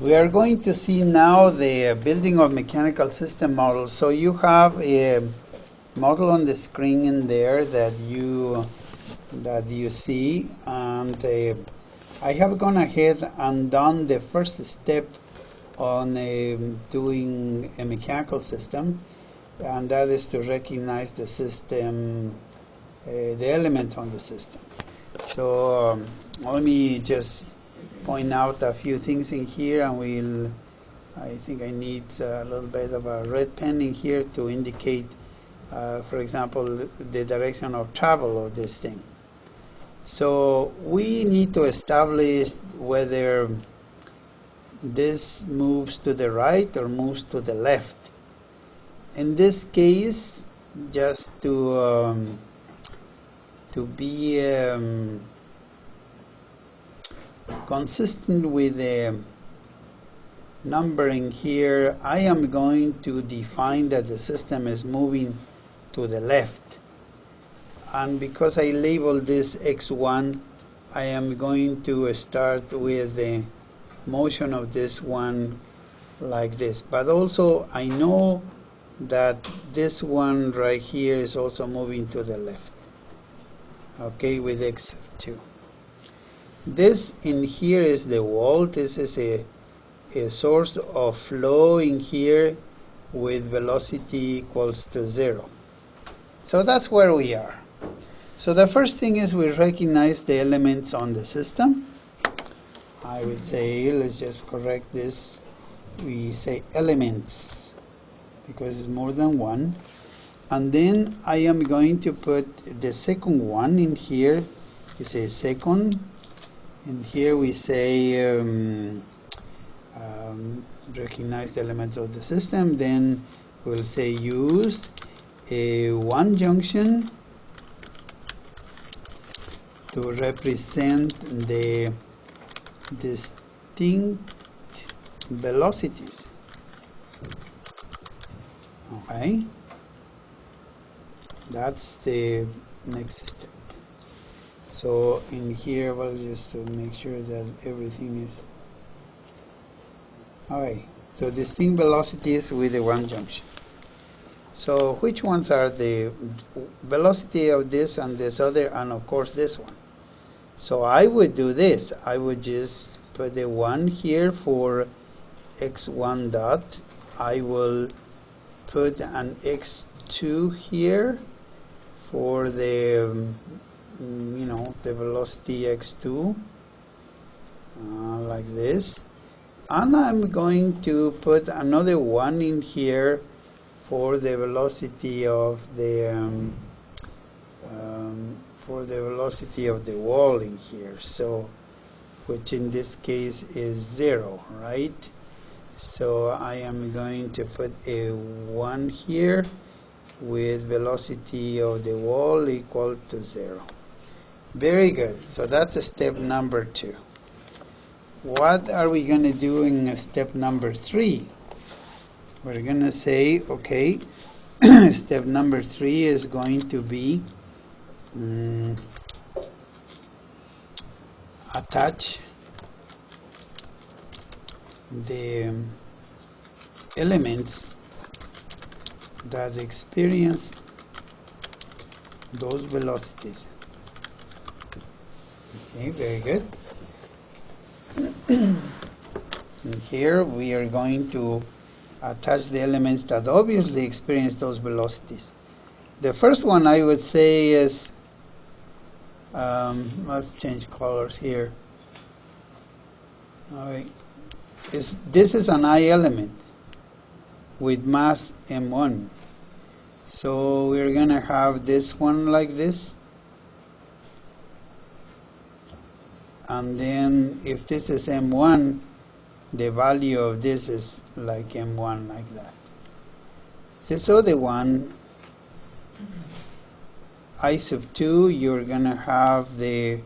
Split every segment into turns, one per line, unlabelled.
We are going to see now the building of mechanical system models. So you have a model on the screen in there that you see, and I have gone ahead and done the first step on doing a mechanical system, and that is to recognize the system, the elements on the system. So let me just point out a few things in here, and I think I need a little bit of a red pen in here to indicate, for example, the direction of travel of this thing. So we need to establish whether this moves to the right or moves to the left. In this case, just to be consistent with the numbering here, I am going to define that the system is moving to the left. And because I labeled this x1, I am going to start with the motion of this one like this. But also I know that this one right here is also moving to the left. Okay, with x2. This in here is the wall. This is a source of flow in here with velocity equals to 0. So that's where we are. So the first thing is we recognize the elements on the system. I would say, let's just correct this. We say elements because it's more than one. And then I am going to put the second one in here. You say second. And here we say recognize the elements of the system. Then we'll say use a one junction to represent the distinct velocities. Okay, that's the next step. So in here, well, just to make sure that everything is alright. So distinct velocities with the one junction. So which ones are the velocity of this and this other, and of course this one? So I would do this. I would just put the 1 here for x1 dot. I will put an x2 here for the the velocity x2 like this, and I'm going to put another 1 in here for the velocity of the wall in here, so which in this case is 0, right? So I am going to put a 1 here with velocity of the wall equal to 0. Very good. So that's step number 2. What are we going to do in step number 3? We're going to say, okay, step number 3 is going to be attach the elements that experience those velocities. Okay, very good. And here we are going to attach the elements that obviously experience those velocities. The first one I would say is, let's change colors here. All right. This is an I element with mass m1. So we're going to have this one like this. And then if this is m1, the value of this is like m1 like that. This other one, I sub 2, you're going to have the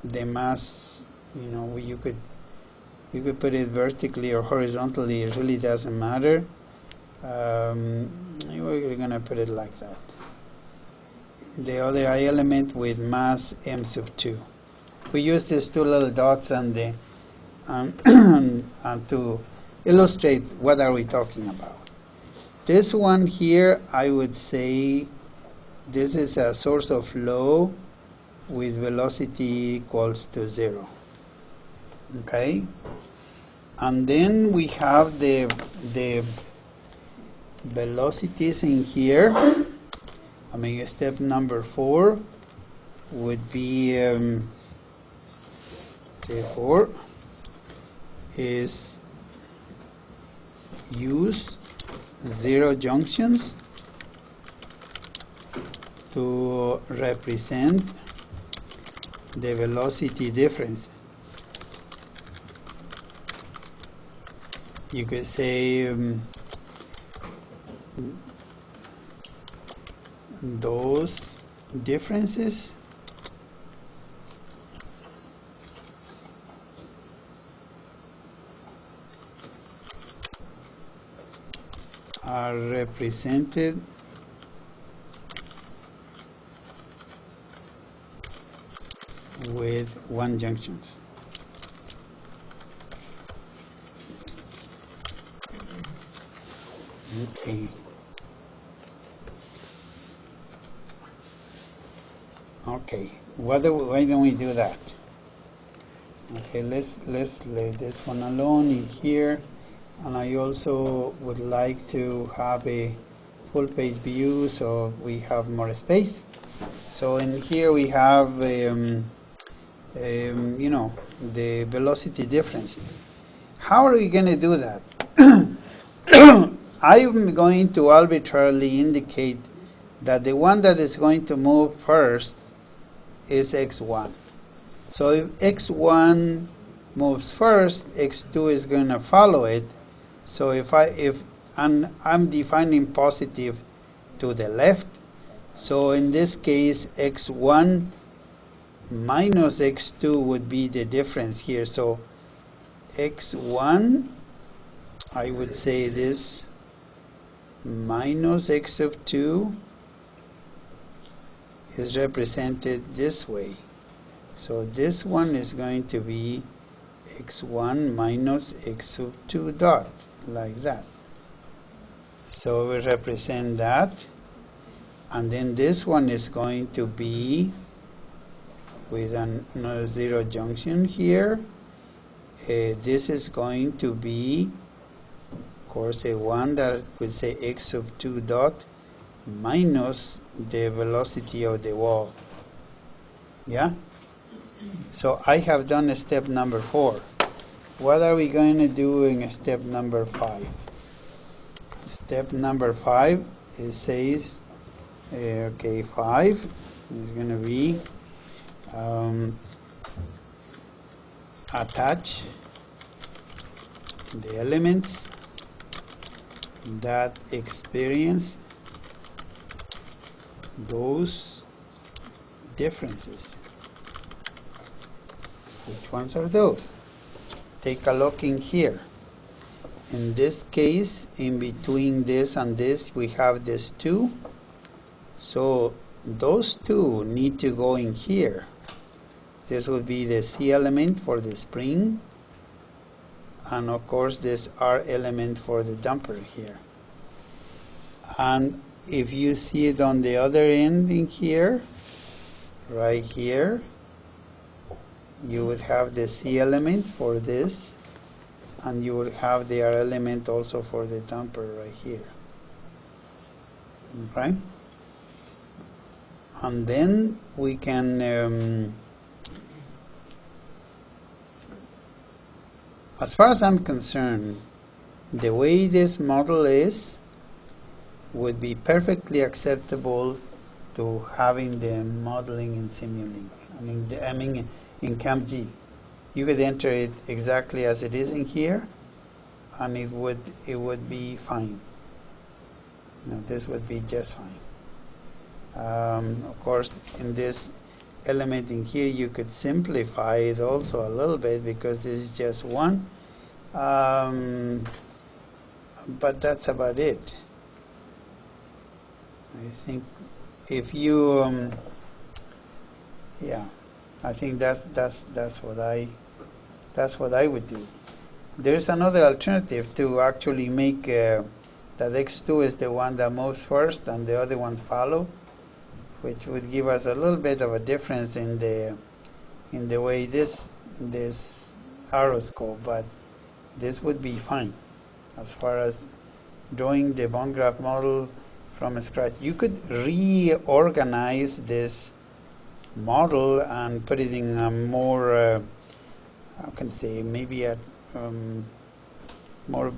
mass, you could put it vertically or horizontally, it really doesn't matter. We're going to put it like that. The other I element with mass m sub 2. We use these two little dots on the and to illustrate what are we talking about. This one here, I would say this is a source of flow with velocity equals to 0. Okay? And then we have the velocities in here. I mean, step number 4 would be, say 4 is use 0 junctions to represent the velocity difference. You could say those differences are represented with 1 junctions. Okay. Okay. Why don't we do that? Okay, let's leave this one alone in here, and I also would like to have a full page view so we have more space. So in here we have you know, the velocity differences. How are we going to do that? I'm going to arbitrarily indicate that the one that is going to move first is x1. So if x1 moves first, x2 is going to follow it. So if I'm defining positive to the left, so in this case x1 minus x2 would be the difference here. So x1, I would say this minus x of 2 is represented this way. So this one is going to be x1 minus x of 2 dot, like that. So we represent that. And then this one is going to be with another 0 junction here. This is going to be, of course, a 1 that will say x of 2 dot minus the velocity of the wall. Yeah? So I have done step number 4. What are we going to do in step number 5? Step number 5, it says, okay, 5 is going to be attach the elements that experience those differences. Which ones are those? Take a look in here. In this case, in between this and this, we have this 2. So those 2 need to go in here. This would be the C element for the spring, and of course this R element for the damper here. And if you see it on the other end in here, right here, you would have the C element for this, and you would have the R element also for the damper right here. Okay? And then we can, as far as I'm concerned, the way this model is would be perfectly acceptable to having the modeling in Simulink. I mean in CAMG. You could enter it exactly as it is in here, and it would be fine. This would be just fine. Of course, in this element in here, you could simplify it also a little bit because this is just 1. But that's about it. I think if you, yeah, I think that's what I That's what I would do. There's another alternative to actually make that x2 is the one that moves first and the other ones follow, which would give us a little bit of a difference in the way this arrows go, but this would be fine as far as drawing the bond graph model from scratch. You could reorganize this model and put it in a more how can I say, maybe a more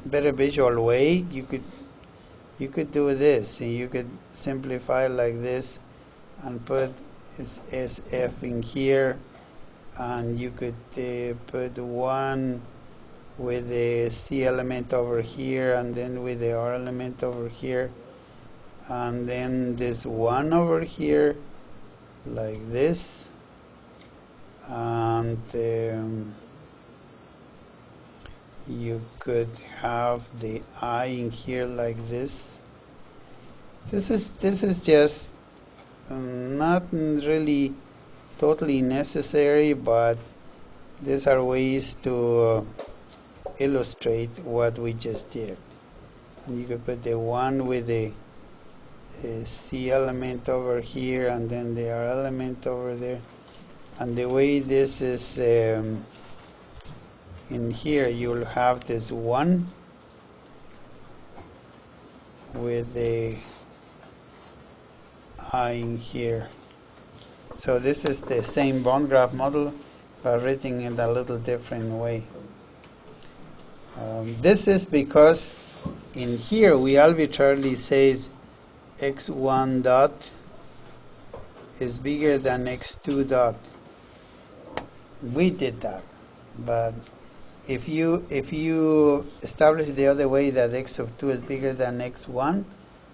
better visual way. You could do this, and you could simplify like this and put SF in here, and you could put one with the C element over here, and then with the R element over here, and then this one over here like this, and you could have the I in here like this. This is just not really totally necessary, but these are ways to illustrate what we just did. And you could put the one with the C element over here, and then the R element over there. And the way this is in here, you'll have this one with the I in here. So this is the same bond graph model, but written in a little different way. This is because in here we arbitrarily says x1 dot is bigger than x2 dot. We did that, but if you establish the other way that x of 2 is bigger than x1,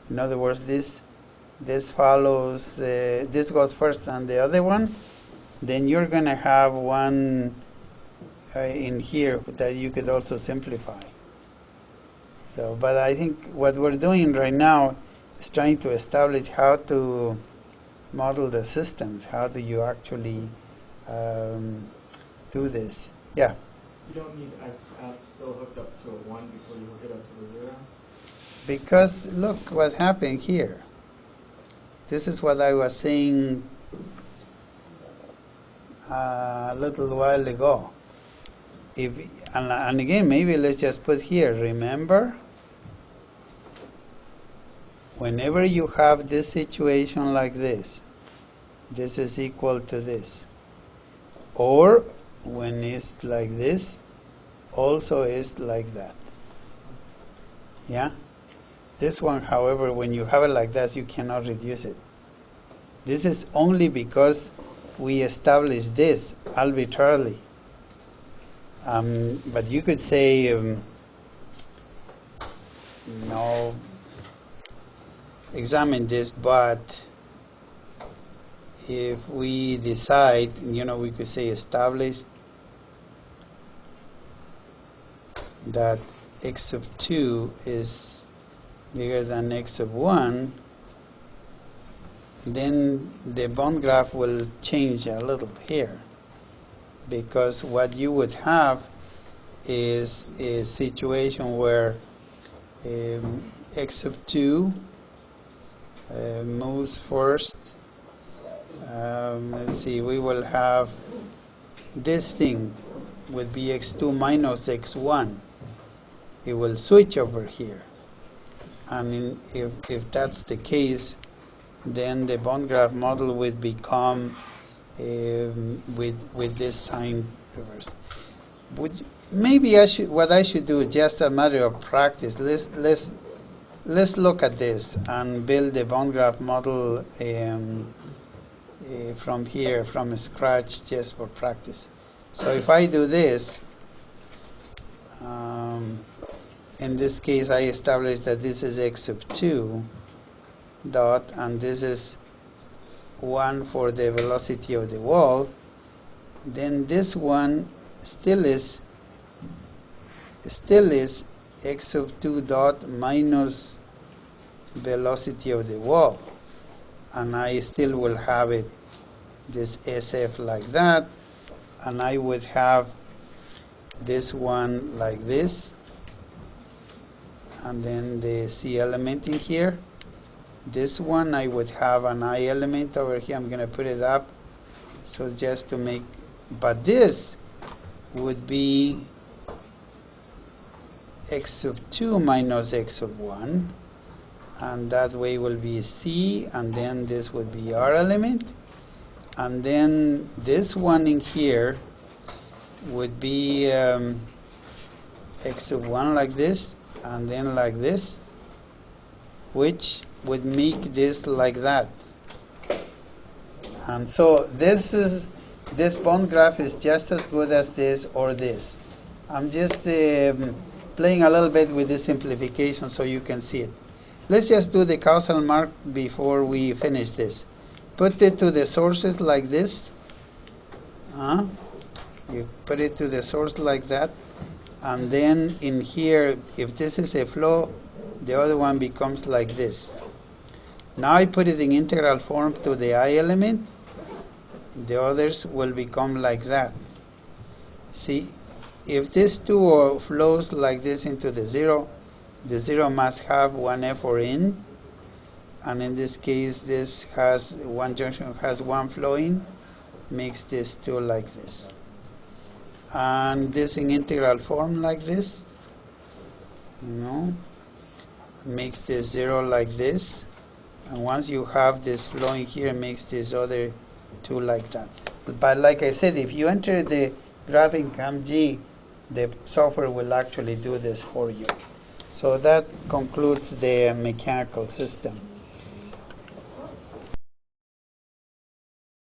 in other words, this follows, this goes first on the other one, then you're going to have one in here that you could also simplify. So, but I think what we're doing right now is trying to establish how to model the systems. How do you actually do this? Yeah?
You don't need SF still hooked up to a 1 before you hook it up to a 0?
Because look what happened here. This is what I was saying a little while ago. And again, maybe let's just put here, remember, whenever you have this situation like this is equal to this. Or when it's like this, also is like that. Yeah? This one, however, when you have it like that, you cannot reduce it. This is only because we established this arbitrarily. But you could say, no, examine this, but if we decide, we could say establish that x of 2 is bigger than x of 1, then the bond graph will change a little here, because what you would have is a situation where x of 2 moves first. Let's see, we will have this thing would be x2 minus x1. It will switch over here, and if that's the case, then the bond graph model would become with this sign reverse. Maybe what I should do, just a matter of practice. Let's look at this and build the bond graph model from here, from scratch, just for practice. So if I do this, in this case I establish that this is x of 2 dot, and this is 1 for the velocity of the wall, then this one still is x of 2 dot minus velocity of the wall, and I still will have it this SF like that, and I would have this one like this, and then the C element in here. This one I would have an I element over here. I'm going to put it up so just to make, but this would be x sub 2 minus x sub 1, and that way will be C, and then this would be R element, and then this one in here would be x sub 1 like this, and then like this, which would make this like that. And so this bond graph is just as good as this or this. I'm just playing a little bit with this simplification so you can see it. Let's just do the causal mark before we finish this. Put it to the sources like this. You put it to the source like that, and then in here, if this is a flow, the other one becomes like this. Now I put it in integral form to the I element. The others will become like that. See, if this two flows like this into the zero must have one F or in, and in this case this has one junction has one flow in, makes this two like this, and this in integral form like this, makes this zero like this, and once you have this flowing here, makes this other two like that. But like I said, if you enter the graph in CAMG, the software will actually do this for you. So that concludes the mechanical system.